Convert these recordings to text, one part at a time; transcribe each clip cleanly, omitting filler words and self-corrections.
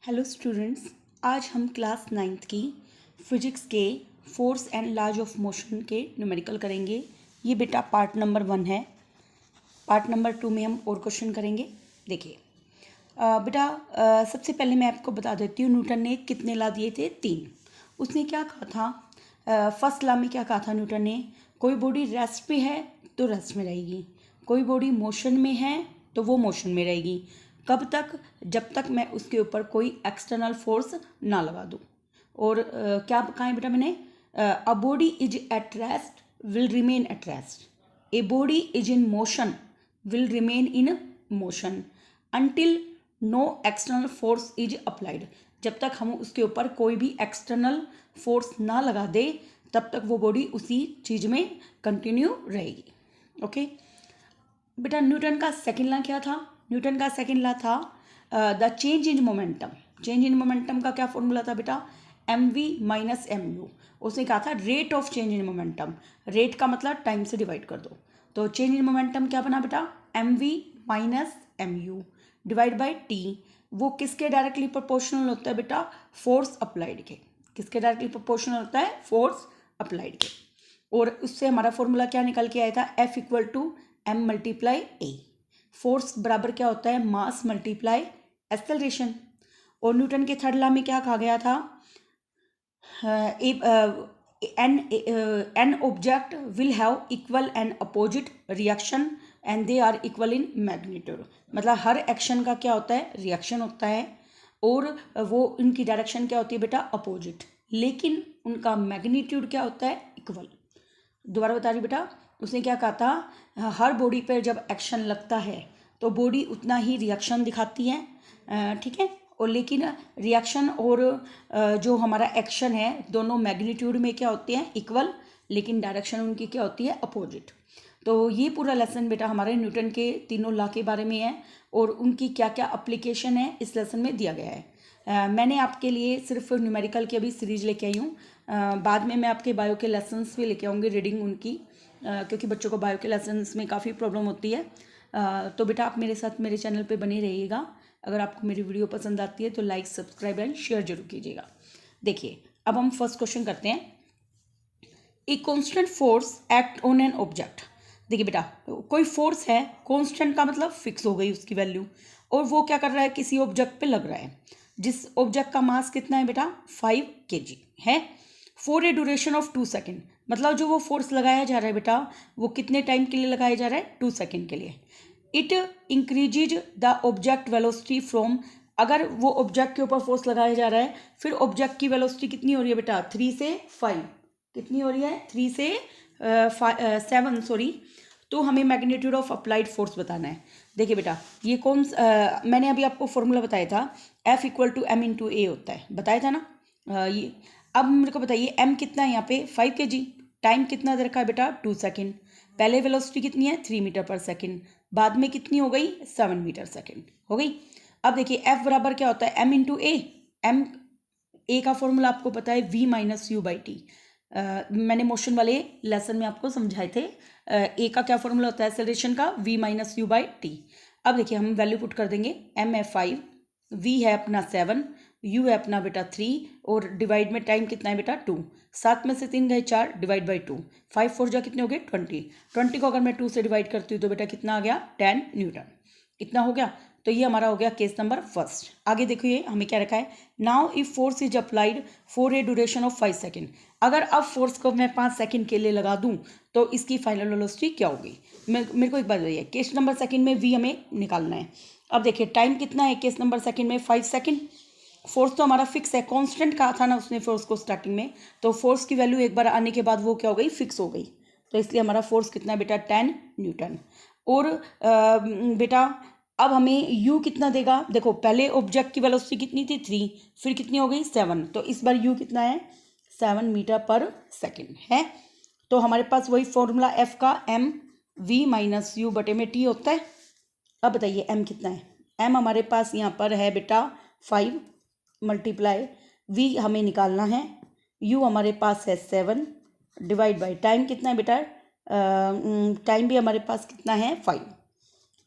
Hello students, आज हम class 9th की फिजिक्स के force and laws of motion के न्यूमेरिकल करेंगे। ये बेटा पार्ट नंबर 1 है। पार्ट नंबर 2 में हम और क्वेश्चन करेंगे। देखिए बेटा, सबसे पहले मैं आपको बता देती हूँ न्यूटन ने कितने लॉ दिए थे। 3। उसने क्या कहा था, फर्स्ट लॉ में क्या कहा था न्यूटन ने, कोई बॉडी रेस्ट पे है तो रेस्ट में रहेगी, कोई बॉडी मोशन में है तो वो मोशन में रहेगी। कब तक? जब तक मैं उसके ऊपर कोई एक्सटर्नल फोर्स ना लगा दूँ। और क्या कहा है बेटा मैंने, a body is at rest will remain at rest, a body is in motion will remain in motion until no external force is applied. जब तक हम उसके ऊपर कोई भी एक्सटर्नल फोर्स ना लगा दे तब तक वो बॉडी उसी चीज़ में कंटिन्यू रहेगी। ओके बेटा, न्यूटन का सेकंड लॉ क्या था? न्यूटन का सेकंड लॉ था the change in momentum. Change in momentum का क्या फॉर्मूला था बेटा? mv minus mu। उसने कहा था rate of change in momentum. Rate का मतलब टाइम से डिवाइड कर दो, तो चेंज इन मोमेंटम क्या बना बेटा? mv minus mu divide by t। वो किसके डायरेक्टली प्रोपोर्शनल होता है बेटा? फोर्स अप्लाइड के। किसके डायरेक्टली प्रोपोर्शनल होता है? फोर्स अप्लाइड के। और उससे हमारा फॉर्मूला क्या निकल के आया था? F equal to m multiply a. Force बराबर क्या होता है? Mass multiply acceleration. और न्यूटन के थर्ड लॉ में क्या कहा गया था? An object will have equal and opposite reaction and they are equal in magnitude. मतलब हर एक्शन का क्या होता है? रिएक्शन होता है, और वो उनकी डायरेक्शन क्या होती है बेटा? अपोजिट, लेकिन उनका मैग्नीट्यूड क्या होता है? इक्वल। दोबारा बता रही बेटा, उसने क्या कहा था, हर बॉडी पर जब एक्शन लगता है तो बॉडी उतना ही रिएक्शन दिखाती है, ठीक है। और लेकिन रिएक्शन और जो हमारा एक्शन है दोनों मैग्नीट्यूड में क्या होते हैं? इक्वल, लेकिन डायरेक्शन उनकी क्या होती है? अपोजिट। तो ये पूरा लेसन बेटा हमारे न्यूटन के तीनों लॉ के बारे में है और उनकी क्या क्या एप्लीकेशन है इस लेसन में दिया गया है। मैंने आपके लिए सिर्फ न्यूमेरिकल की अभी सीरीज लेके आई हूँ। बाद में मैं आपके बायो के लेसन्स भी लेके आऊँगी, रीडिंग उनकी, क्योंकि बच्चों को बायो के लेसन्स में काफ़ी प्रॉब्लम होती है। तो बेटा आप मेरे साथ मेरे चैनल पे बने रहिएगा। अगर आपको मेरी वीडियो पसंद आती है तो लाइक, सब्सक्राइब एंड शेयर जरूर कीजिएगा। देखिए अब हम फर्स्ट क्वेश्चन करते हैं। A constant force act on an object. देखिए बेटा, कोई फोर्स है, कॉन्स्टेंट का मतलब फिक्स हो गई उसकी वैल्यू, और वो क्या कर रहा है? किसी ऑब्जेक्ट पे लग रहा है, जिस ऑब्जेक्ट का मास कितना है बेटा? 5 kg है, for a duration of 2 second. मतलब जो वो फोर्स लगाया जा रहा है बेटा वो कितने टाइम के लिए लगाया जा रहा है? 2 सेकेंड के लिए। It increases the object velocity from. अगर वो ऑब्जेक्ट के ऊपर फोर्स लगाया जा रहा है फिर ऑब्जेक्ट की वेलोसिटी कितनी हो रही है बेटा? 3 से 5। कितनी हो रही है? 3 से 7, सॉरी। तो हमें मैग्नीट्यूड ऑफ अप्लाइड फोर्स बताना है। देखिए बेटा, ये मैंने अभी आपको फॉर्मूला बताया था, F equal to M into A होता है, बताया था ना। ये अब मेरे को बताइए m कितना है यहाँ पे? 5 kg। टाइम कितना दे रखा है बेटा? 2 सेकेंड। पहले वेलोसिटी कितनी है? 3 मीटर पर सेकेंड। बाद में कितनी हो गई? 7 मीटर सेकेंड हो गई। अब देखिए F बराबर क्या होता है? m into a. M a का फॉर्मूला आपको पता है v minus u by t. मैंने मोशन वाले लेसन में आपको समझाए थे। ए का क्या फॉर्मूला होता है एक्सेलरेशन का? v minus u by T. अब देखिए हम वैल्यू पुट कर देंगे। m है 5, v है अपना 7, u है अपना बेटा 3, और डिवाइड में टाइम कितना है बेटा? 2। 7 में से 3 गए 4, डिवाइड बाई 2। 5 4 जा कितने हो गए? 20। 20 को अगर मैं 2 से डिवाइड करती हूँ तो बेटा कितना आ गया? 10 न्यूटन। इतना हो गया। तो ये हमारा हो गया केस नंबर फर्स्ट। आगे देखिए हमें क्या रखा है, now if force is applied for a duration of 5 second. अगर अब फोर्स को मैं 5 सेकेंड के लिए लगा दूं तो इसकी फाइनल वेलोसिटी क्या होगी? मेरे को एक बात बताइए, केस नंबर सेकेंड में v हमें निकालना है। अब देखिए टाइम कितना है केस नंबर सेकेंड में? 5 सेकेंड। फोर्स तो हमारा फिक्स है, कांस्टेंट कहा था ना उसने फोर्स को स्टार्टिंग में, तो फोर्स की वैल्यू एक बार आने के बाद वो क्या हो गई? फिक्स हो गई। तो इसलिए हमारा फोर्स कितना है बेटा? 10 न्यूटन। और बेटा अब हमें u कितना देगा? देखो पहले ऑब्जेक्ट की वेलोसिटी कितनी थी? 3, फिर कितनी हो गई? 7। तो इस बार u कितना है? 7 मीटर पर सेकेंड है। तो हमारे पास वही फॉर्मूला f का m v माइनस यू बटे में t होता है। अब बताइए m कितना है? m हमारे पास यहाँ पर है बेटा 5 मल्टीप्लाई v हमें निकालना है, u हमारे पास है 7, डिवाइड बाई टाइम कितना है बेटा? टाइम भी हमारे पास कितना है? 5,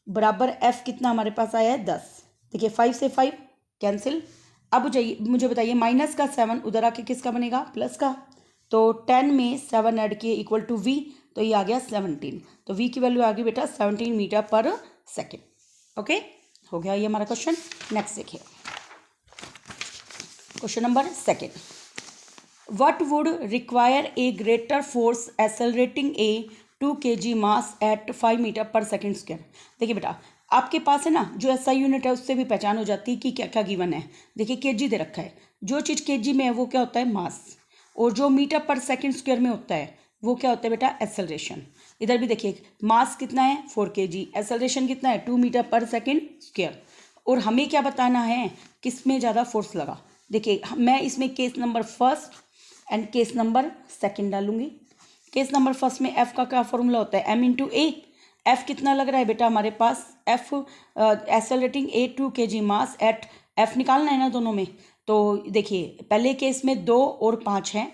बराबर f कितना हमारे पास आया है? 10। देखिए 5 से 5 कैंसिल, अब मुझे बताइए माइनस का 7 उधर आके किसका बनेगा, प्लस का। तो 10 में 7 ऐड किए इक्वल टू v, तो ये आ गया 17। तो v की वैल्यू आ गई बेटा 17 मीटर पर सेकेंड। ओके, हो गया ये हमारा क्वेश्चन। नेक्स्ट देखिए question number 2। What would require a greater force accelerating a 2 kg mass at 5 metre per second square. देखिए बेटा आपके पास है ना जो एसआई यूनिट है उससे भी पहचान हो जाती है कि क्या क्या गिवन है। देखिए केजी दे रखा है, जो चीज़ केजी में है वो क्या होता है, मास, और जो मीटर पर सेकेंड स्क्वायर में होता है वो क्या होता है बेटा, एक्सेलरेशन। इधर भी देखिए मास कितना है 4 kg, एक्सेलरेशन कितना है 2 मीटर पर सेकेंड स्क्वायर। और हमें क्या बताना है किस में ज़्यादा फोर्स लगा। देखिए मैं इसमें case number first and case number second डालूंगी। केस नंबर फर्स्ट में एफ का क्या फॉर्मूला होता है, एम इंटू ए। एफ कितना लग रहा है बेटा हमारे पास, F accelerating a 2 kg mass at, F निकालना है ना दोनों में। तो देखिए पहले केस में 2 और 5 है,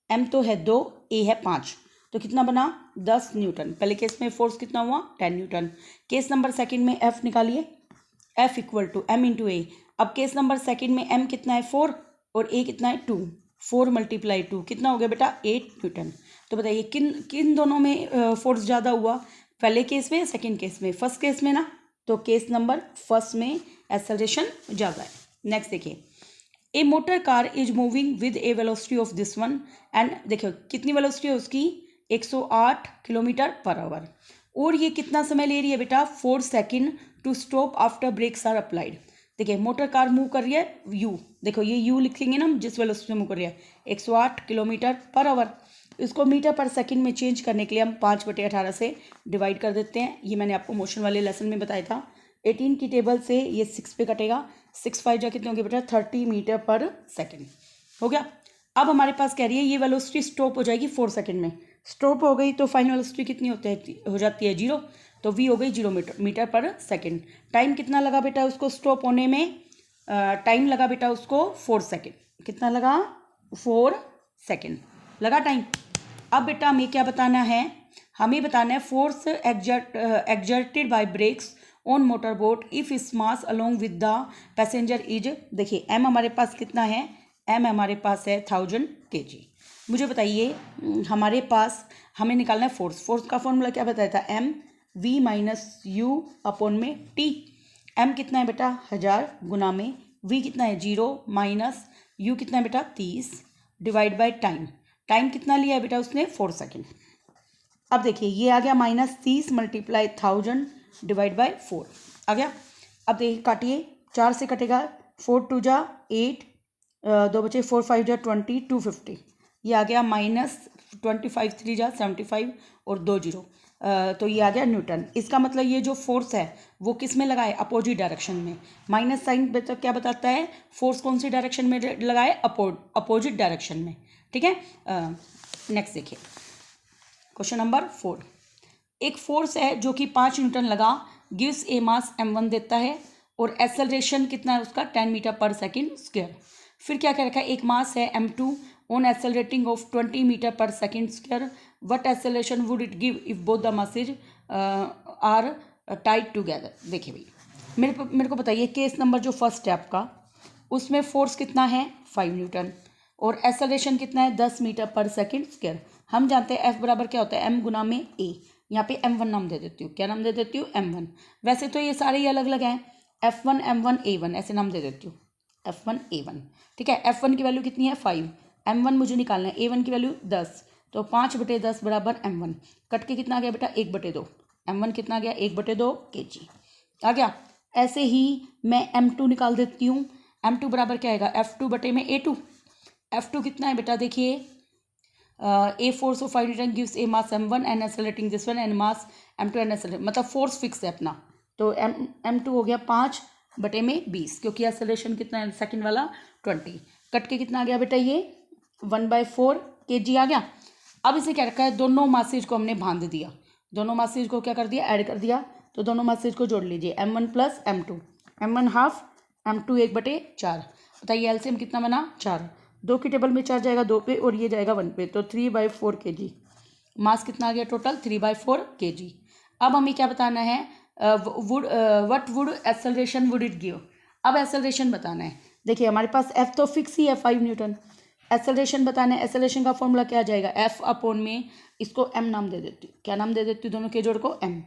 एम तो है 2, ए है 5, तो कितना बना 10 न्यूटन। पहले केस में फोर्स कितना हुआ 10 न्यूटन। केस नंबर सेकंड में एफ निकालिए, F equal to M into A. अब केस नंबर सेकंड में एम कितना है 4 और ए कितना है 2, 4 × 2 कितना हो गया बेटा 8 न्यूटन। तो बताइए किन किन दोनों में फोर्स ज़्यादा हुआ, पहले केस में या सेकेंड केस में, फर्स्ट केस में ना, तो केस नंबर फर्स्ट में एक्सेलरेशन ज़्यादा है। नेक्स्ट देखिए, a motor car is moving with a velocity of this one and, देखिए कितनी वेलोसिटी है उसकी 108 किलोमीटर पर आवर, और ये कितना समय ले रही है बेटा 4 second to stop after brakes are applied. देखिए मोटर कार मूव कर रही है यू, देखो ये यू लिखेंगे ना जिस वेलोसिटी में मूव कर रही है 108 किलोमीटर पर आवर। इसको मीटर पर सेकंड में चेंज करने के लिए हम 5/18 से डिवाइड कर देते हैं। ये मैंने आपको मोशन वाले लेसन में बताया था। 18 की टेबल से ये 6 पे कटेगा, 6 5 जा कितने होंगे बेटा 30 मीटर पर सेकेंड हो गया। अब हमारे पास कह रही है ये वेलोसिटी स्टॉप हो जाएगी 4 सेकेंड में, स्टॉप हो गई तो फाइनल वेलोसिटी कितनी हो जाती है 0, तो v हो गई 0 मीटर पर सेकेंड। टाइम कितना लगा बेटा उसको स्टॉप होने में, टाइम लगा बेटा उसको 4 सेकेंड, कितना लगा 4 सेकेंड लगा टाइम। अब बेटा हमें क्या बताना है, हमें बताना है force exerted by brakes on motor boat if its mass along with the passenger is, देखिए एम हमारे पास कितना है, एम हमारे पास है 1000 kg। मुझे बताइए हमारे पास हमें निकालना है फोर्स, फोर्स का फॉर्मूला क्या बताया था, m v minus u upon में टी। m कितना है बेटा 1000 गुना में v कितना है 0 माइनस u कितना है बेटा 30 डिवाइड बाय टाइम। टाइम कितना लिया है बेटा उसने 4 सेकेंड। अब देखिए ये आ गया -30 × 1000 डिवाइड बाय 4 आ गया। अब देखिए काटिए, 4 से कटेगा, 4 2 जा 8, 2 बचे 4 5 जा 20, 250, ये आ गया -25 3 जा 75 और 2 0, तो ये आ गया न्यूटन। इसका मतलब ये जो फोर्स है वो किस में लगा है, अपोजिट डायरेक्शन में। माइनस साइन तो क्या बताता है फोर्स कौन सी डायरेक्शन में लगा है, अपोजिट डायरेक्शन में, ठीक है। नेक्स्ट देखिए क्वेश्चन नंबर 4। एक फोर्स है जो कि 5 न्यूटन लगा, गिव्स ए मास m1 देता है और एक्सेलरेशन कितना है उसका 10 मीटर पर सेकेंड स्क्वायर। फिर क्या कह रखा है, एक मास है m2 on accelerating of 20 metre per second square, what acceleration would it give if both the masses are tied together। देखिए भाई मेरे को बताइए केस नंबर जो फर्स्ट है आपका उसमें फोर्स कितना है 5 न्यूटन और एक्सेलरेशन कितना है 10 मीटर पर सेकेंड स्क्वायर। हम जानते हैं F बराबर क्या होता है m गुना में a, यहाँ पे m1 नाम दे देती हूँ, क्या नाम दे देती हूँ m1। वैसे तो ये सारे ही अलग अलग हैं, F1 m1 a1 ऐसे नाम दे देती हूँ, F1 a1, ठीक है। F1 की वैल्यू कितनी है 5, m1 मुझे निकालना है, a1 की वैल्यू 10, तो 5/10 बराबर m1, कट के कितना आ गया बेटा 1/2, m1 कितना आ गया 1/2 kg आ गया। ऐसे ही मैं m2 निकाल देती हूँ, m2 बराबर क्या आएगा F2/a2। F2 कितना है बेटा देखिए, a force of 5 Newton gives A mass m1 and accelerating this one and mass m2 and accelerating, मतलब फोर्स फिक्स है अपना, तो m2 हो गया 5/20 क्योंकि एक्सेलरेशन कितना है सेकंड वाला 20, कट के कितना आ गया बेटा ये 1/4 kg आ गया। अब इसे क्या रखा है, दोनों मासेज को हमने बांध दिया, दोनों मासेज को क्या कर दिया ऐड कर दिया, तो दोनों मासेज को जोड़ लीजिए m1 + m2, m1 half m2 1/4। बताइए एलसीएम कितना बना 4, 2 की टेबल में 4 जाएगा 2 पे और ये जाएगा 1 पे, तो 3/4 kg। मास कितना आ गया टोटल 3/4 kg। अब हमें क्या बताना है, what would acceleration would it give. अब एक्सेलरेशन बताना है, देखिए हमारे पास एफ तो फिक्स ही है 5 न्यूटन। एक्सेलरेशन बताना है, एक्सेलरेशन का फॉर्मूला क्या आ जाएगा, एफ अपॉन में इसको एम नाम दे देती हूँ, क्या नाम दे देती हूँ दोनों के जोड़ को, एम।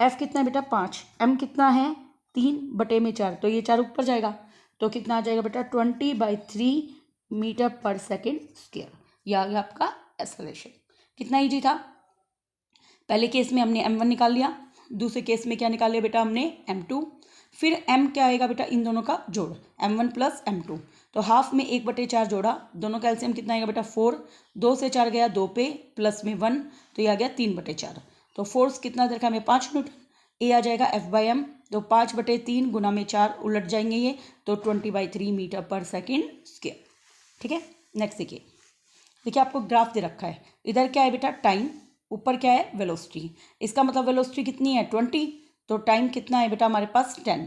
एफ कितना है बेटा 5, एम कितना है 3/4, तो ये 4 ऊपर जाएगा तो कितना आ जाएगा बेटा 20/3 मीटर पर सेकेंड स्क्वायर। ये आ गया आपका एक्सेलरेशन। कितना ईजी था। पहले केस में हमने m1 निकाल लिया, दूसरे केस में क्या निकाल लिया बेटा हमने m2, फिर m क्या आएगा बेटा इन दोनों का जोड़ m1 प्लस m2, तो हाफ में 1/4 जोड़ा, दोनों का एलसीएम कितना आएगा बेटा 4, 2 से 4 गया 2 पे, प्लस में 1 तो ये आ गया 3/4, तो फोर्स कितना देखा हमें 5 न्यूटन। ए आ जाएगा F/m, तो 5/3 गुना में 4 उलट जाएंगे ये, तो 20/3 मीटर पर सेकेंड स्क्वायर। ठीक है, नेक्स्ट देखिए, देखिए आपको ग्राफ दे रखा है, इधर क्या है बेटा टाइम, ऊपर क्या है वेलोसिटी, इसका मतलब वेलोसिटी कितनी है 20, तो टाइम कितना है बेटा हमारे पास 10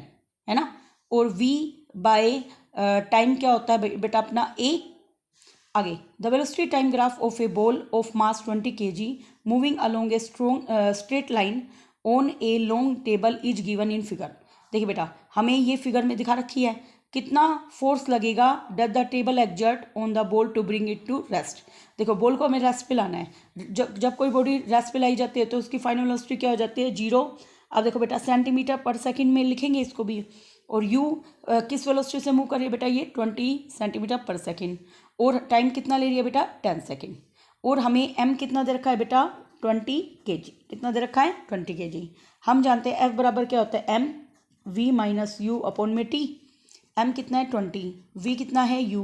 है ना, और v बाय टाइम क्या होता है बेटा अपना a। आगे the velocity time graph of A ball of mass 20 kg moving along a straight line on a long table is given in figure. देखिए बेटा हमें ये फिगर में दिखा रखी है, कितना फोर्स लगेगा does the table exert on the ball to bring it to rest. देखो बॉल को हमें रेस्ट पे लाना है, जब कोई बॉडी रेस्ट पे लाई जाती है तो उसकी फाइनल वेलोसिटी क्या हो जाती है 0। अब देखो बेटा सेंटीमीटर पर सेकंड में लिखेंगे इसको भी, और u किस वेलोसिटी से मूव कर रही है बेटा ये 20 सेंटीमीटर पर सेकंड, और टाइम कितना ले रही है बेटा 10 सेकंड, और हमें m कितना दे रखा है बेटा 20 kg, कितना दे रखा है 20 kg। हम जानते हैं f बराबर क्या होता है m v minus u upon में t, m कितना है 20, v कितना है u,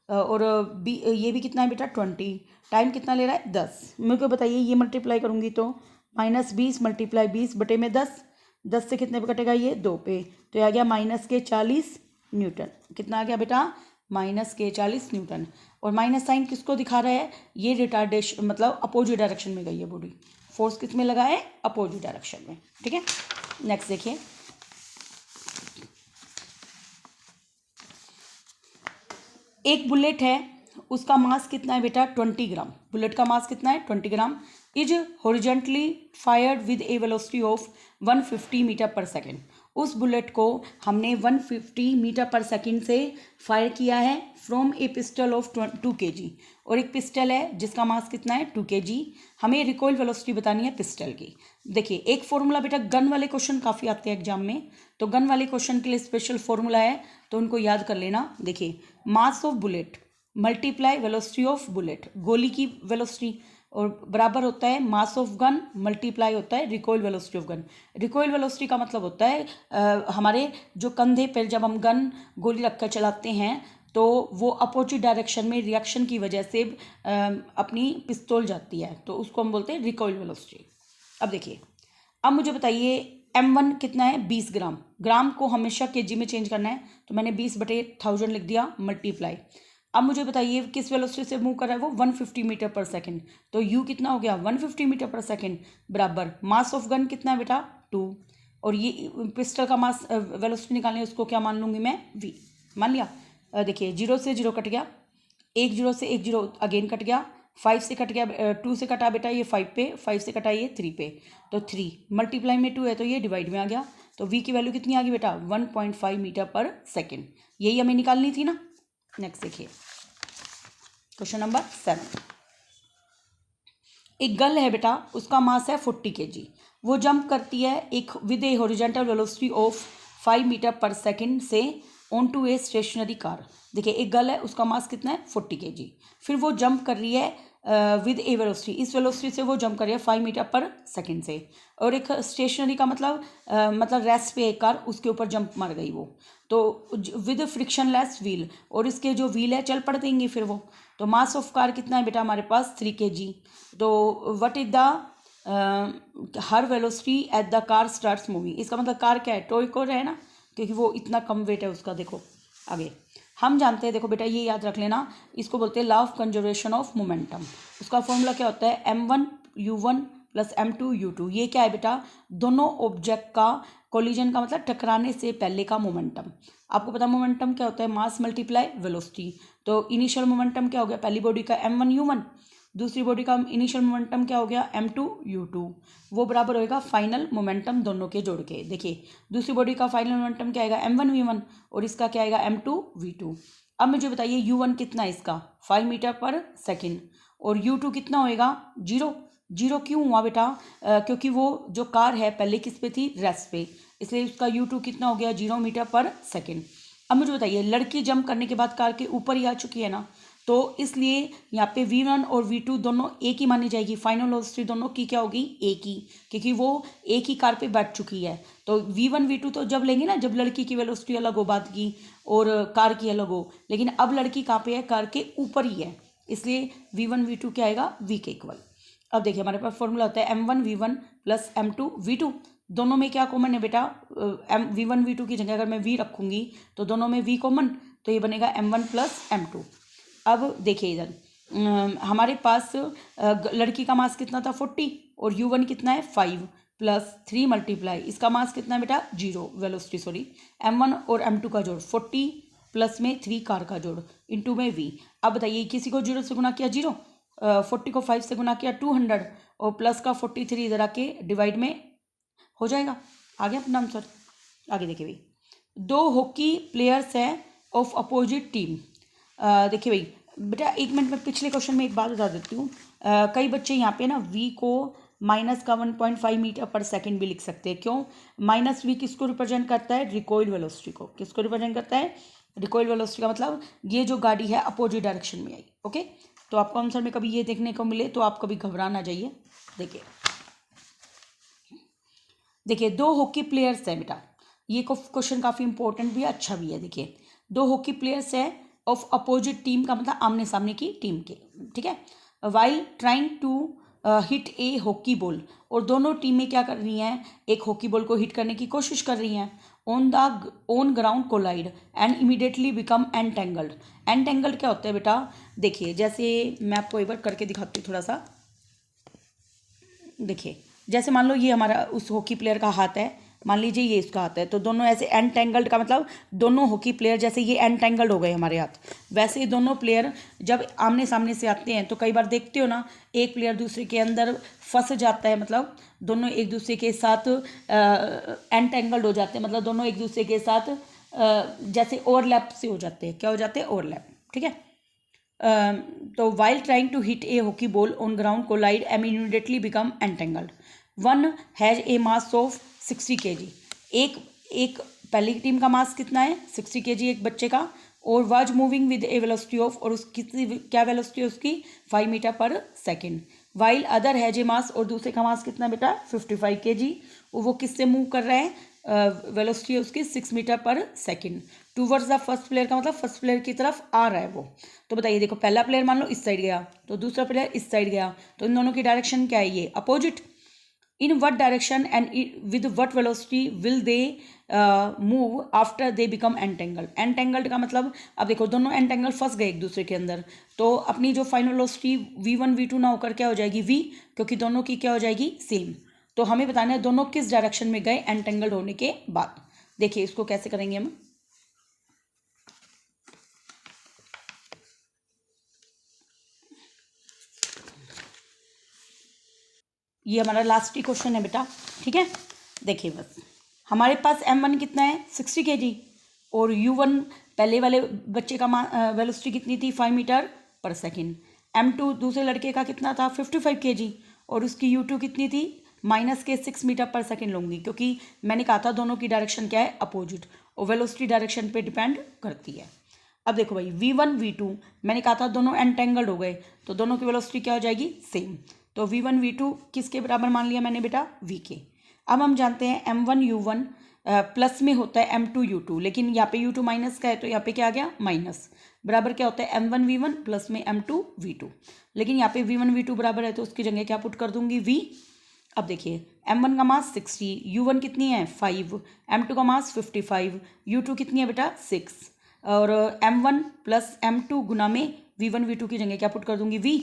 और b ये भी कितना है बेटा 20, टाइम कितना ले रहा है 10। मेरे को बताइए ये मल्टीप्लाई करूँगी तो -20 × 20/10, 10 से कितने पे कटेगा ये 2 पे, तो ये आ गया -40 न्यूटन। कितना आ गया बेटा -40 न्यूटन, और माइनस साइन किसको दिखा रहा है, ये रिटार्डेशन मतलब अपोजिट डायरेक्शन में गई है बॉडी, फोर्स किस में लगा है अपोजिट डायरेक्शन में। ठीक है, नेक्स्ट देखिए, एक बुलेट है उसका मास कितना है बेटा 20 ग्राम, बुलेट का मास कितना है 20 gram, is horizontally fired with a velocity of 150 metre per second. उस बुलेट को हमने 150 मीटर पर सेकेंड से फायर किया है from A pistol of 2 kg, और एक पिस्टल है जिसका मास कितना है 2 kg। हमें रिकॉइल वेलोसिटी बतानी है पिस्टल की। देखिए एक फॉर्मूला बेटा गन वाले क्वेश्चन काफ़ी आते हैं एग्जाम में, तो गन वाले क्वेश्चन के लिए स्पेशल फॉर्मूला है, तो उनको याद कर लेना। देखिए mass of bullet multiply velocity of bullet, गोली की वेलोसिटी, और बराबर होता है मास ऑफ गन मल्टीप्लाई होता है recoil velocity of gun. Recoil velocity का मतलब होता है हमारे जो कंधे पर जब हम गन गोली रखकर चलाते हैं तो वो अपोजिट डायरेक्शन में रिएक्शन की वजह से अपनी पिस्तौल जाती है, तो उसको हम बोलते हैं रिकॉइल वेलोसिटी। अब देखिए, अब मुझे बताइए m1 कितना है 20 ग्राम, ग्राम को हमेशा केजी में चेंज करना है, तो मैंने 20/1000 लिख दिया मल्टीप्लाई। अब मुझे बताइए किस वेलोसिटी से मूव कर रहा है वो 150 मीटर पर सेकेंड, तो u कितना हो गया 150 मीटर पर सेकेंड बराबर मास ऑफ गन कितना है बेटा 2, और ये पिस्टल का मास वेलोसिटी निकालनी है, उसको क्या मान लूँगी मैं v, मान लिया। देखिए 0 से 0 कट गया, 1 0 से 1 0 अगेन कट गया, 5 से कट गया, 2 से कटा बेटा ये 5 पे, 5 से कटा ये 3 पे, तो 3 मल्टीप्लाई में 2 है तो ये डिवाइड में आ गया, तो v की वैल्यू कितनी आ गई बेटा 1.5 मीटर पर सेकेंड, यही हमें निकालनी थी ना। नेक्स्ट देखिए क्वेश्चन नंबर 7, एक गर्ल है बेटा उसका मास है 40 kg, वो जंप करती है एक with a horizontal velocity of 5 metre per second से on to a stationary car. देखिए एक गर्ल है उसका मास कितना है 40 kg, फिर वो जंप कर रही है विद ए वेलोसिटी, इस वेलोसिटी से वो जंप कर रही है 5 मीटर पर सेकेंड से, और एक स्टेशनरी का मतलब रेस्ट पे एक कार उसके ऊपर जंप मार गई वो, तो विद फ्रिक्शनलेस व्हील, और इसके जो व्हील है चल पड़ देंगे फिर वो, तो मास ऑफ कार कितना है बेटा हमारे पास 3 kg, तो what is the her velocity at the car starts moving, इसका मतलब कार क्या है टॉय को है ना, क्योंकि वो इतना कम वेट है उसका। देखो आगे हम जानते हैं, देखो बेटा ये याद रख लेना, इसको बोलते हैं law of conservation of momentum, उसका फॉर्मूला क्या होता है m1u1 प्लस m2u2, ये क्या है बेटा दोनों ऑब्जेक्ट का कोलिजन का मतलब टकराने से पहले का मोमेंटम। आपको पता मोमेंटम क्या होता है मास मल्टीप्लाई वेलोसिटी, तो इनिशियल मोमेंटम क्या हो गया पहली बॉडी का m1u1, दूसरी बॉडी का इनिशियल मोमेंटम क्या हो गया m2u2, वो बराबर होएगा फाइनल मोमेंटम दोनों के जोड़ के। देखिए दूसरी बॉडी का फाइनल मोमेंटम क्या आएगा m1v1 और इसका क्या आएगा m2v2। अब मुझे बताइए u1 कितना है इसका 5 मीटर पर सेकेंड और u2 कितना होएगा 0। जीरो क्यों हुआ बेटा क्योंकि वो जो कार है पहले किस पे थी रेस्ट पे, इसलिए उसका u2 कितना हो गया 0 मीटर पर सेकेंड। अब मुझे बताइए लड़की जंप करने के बाद कार के ऊपर ही आ चुकी है ना, तो इसलिए यहाँ पे v1 और v2 दोनों एक ही मानी जाएगी, फाइनल वेलोसिटी दोनों की क्या होगी एक ही, क्योंकि वो एक ही कार पे बैठ चुकी है। तो v1 v2 तो जब लेंगे ना जब लड़की की वेलोसिटी अलग हो बात की और कार की अलग हो, लेकिन अब लड़की कहाँ पे है कार के ऊपर ही है, इसलिए v1 v2 क्या आएगा v के इक्वल। अब देखिए हमारे पास फॉर्मूला होता है m1v1 प्लस m2v2, दोनों में क्या कॉमन है बेटा v1 v2 की जगह अगर मैं v रखूँगी तो दोनों में v कॉमन, तो ये बनेगा m1 प्लस m2। अब देखिए इधर हमारे पास लड़की का मास कितना था 40 और u1 कितना है 5 प्लस 3 मल्टीप्लाई इसका मास कितना है बेटा 0 वेलोसिटी सॉरी m1 और m2 का जोड़ 40 प्लस में 3 कार का जोड़ इंटू में v। अब बताइए किसी को 0 से गुना किया 0, 40 को 5 से गुना किया 200 और प्लस का 43 इधर आके डिवाइड में हो जाएगा। आ गया अपना आंसर। आगे देखिए भाई, दो हॉकी प्लेयर्स हैं ऑफ अपोजिट टीम। देखिए भाई बेटा एक मिनट में पिछले क्वेश्चन में एक बात बता देती हूँ, कई बच्चे यहाँ पे ना v को माइनस का 1.5 मीटर पर सेकेंड भी लिख सकते हैं। क्यों? माइनस v किसको रिप्रेजेंट करता है रिकॉइल वेलोसिटी को, किसको रिप्रेजेंट करता है रिकॉइल वेलोसिटी का मतलब ये जो गाड़ी है अपोजिट डायरेक्शन में आई। ओके, तो आपको आंसर में कभी ये देखने को मिले तो आप कभी घबरा ना जाइए। देखिए दो हॉकी प्लेयर्स हैं बेटा, ये क्वेश्चन काफ़ी इंपॉर्टेंट भी है अच्छा भी है। देखिए दो हॉकी प्लेयर्स है ऑफ अपोजिट टीम का मतलब आमने सामने की टीम के, ठीक है। While trying to hit a hockey ball, और दोनों टीमें क्या कर रही हैं एक हॉकी बॉल को हिट करने की कोशिश कर रही हैं। On ground collide and immediately become entangled. Entangled क्या होता है बेटा, देखिए जैसे मैं आपको एक बार करके दिखाती हूँ थोड़ा सा। देखिए जैसे मान लो ये हमारा उस हॉकी प्लेयर का हाथ है, मान लीजिए ये इसका हाथ है, तो दोनों ऐसे एंटेंगल्ड का मतलब दोनों हॉकी प्लेयर जैसे ये एंटेंगल्ड हो गए हमारे हाथ, वैसे ही दोनों प्लेयर जब आमने सामने से आते हैं तो कई बार देखते हो ना एक प्लेयर दूसरे के अंदर फंस जाता है, मतलब दोनों एक दूसरे के साथ एंटेंगल्ड हो जाते हैं, मतलब दोनों एक दूसरे के साथ जैसे ओवरलैप से हो जाते हैं। क्या हो जाते हैं ओवरलैप, ठीक है। तो while trying to hit a hockey ball on ground collide and immediately become entangled. One has a mass of 60 kg। एक पहली टीम का मास कितना है 60 kg एक बच्चे का, और was moving with a velocity of, और उसकी क्या वेलोसिटी है उसकी 5 metre per second. While other has a mass, और दूसरे का मास कितना बेटा 55 kg, और वो किससे मूव कर रहा है वेलोसिटी है उसकी 6 metre per second towards the first player का मतलब फर्स्ट प्लेयर की तरफ आ रहा है वो। तो बताइए देखो पहला प्लेयर मान लो इस साइड गया तो दूसरा प्लेयर इस साइड गया, तो इन दोनों की डायरेक्शन क्या है ये opposite. In what direction and with what velocity will they move after they become entangled. Entangled का मतलब अब देखो दोनों एंटेंगल फंस गए एक दूसरे के अंदर, तो अपनी जो फाइनल वेलोसिटी v1 v2 ना होकर क्या हो जाएगी v, क्योंकि दोनों की क्या हो जाएगी सेम। तो हमें बताना है दोनों किस डायरेक्शन में गए एंटेंगल्ड होने के बाद। देखिए इसको कैसे करेंगे हम, ये हमारा लास्ट ही क्वेश्चन है बेटा, ठीक है। देखिए बस हमारे पास m1 कितना है 60 kg और u1 पहले वाले बच्चे का वेलोसिटी कितनी थी 5 मीटर पर सेकेंड। m2 दूसरे लड़के का कितना था 55 kg और उसकी u2 कितनी थी माइनस के 6 मीटर पर सेकेंड लूँगी, क्योंकि मैंने कहा था दोनों की डायरेक्शन क्या है अपोजिट और वेलोसिटी डायरेक्शन पे डिपेंड करती है। अब देखो भाई v1 v2 मैंने कहा था दोनों एंटेंगल्ड हो गए, तो दोनों की वेलोसिटी क्या हो जाएगी सेम, तो v1 v2 किसके बराबर मान लिया मैंने बेटा v के। अब हम जानते हैं m1 u1 प्लस में होता है m2 u2, लेकिन यहाँ पे u2 माइनस का है तो यहाँ पे क्या आ गया माइनस, बराबर क्या होता है m1 v1 प्लस में m2 v2, लेकिन यहाँ पे v1 v2 बराबर है तो उसकी जगह क्या पुट कर दूंगी v। अब देखिए m1 का मास 60, u1 कितनी है 5, m2 का मास 55, u2 कितनी है बेटा 6, और m1 प्लस m2 गुना में v1 v2 की जगह क्या पुट कर दूंगी v।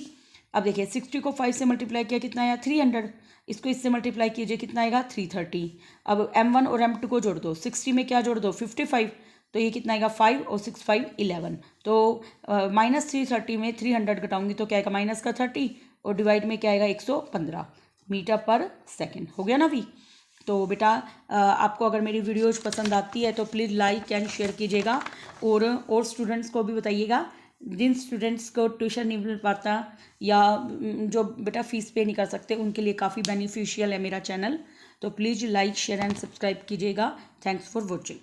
अब देखिए 60 को 5 से मल्टीप्लाई किया कितना आया 300, इसको इससे मल्टीप्लाई कीजिए कितना आएगा 330। अब m1 और m2 को जोड़ दो, 60 में क्या जोड़ दो 55, तो ये कितना आएगा 5 और 6 5 11। तो -330 में 300 घटाऊंगी तो क्या आएगा -30 और डिवाइड में क्या आएगा 115 मीटर पर सेकेंड। हो गया ना अभी। तो बेटा आपको अगर मेरी वीडियोज पसंद आती है तो प्लीज़ लाइक एंड शेयर कीजिएगा और स्टूडेंट्स को भी बताइएगा जिन स्टूडेंट्स को ट्यूशन नहीं मिल पाता या जो बेटा फ़ीस पे नहीं कर सकते उनके लिए काफ़ी बेनिफिशियल है मेरा चैनल। तो please like share and subscribe कीजिएगा। Thanks for watching.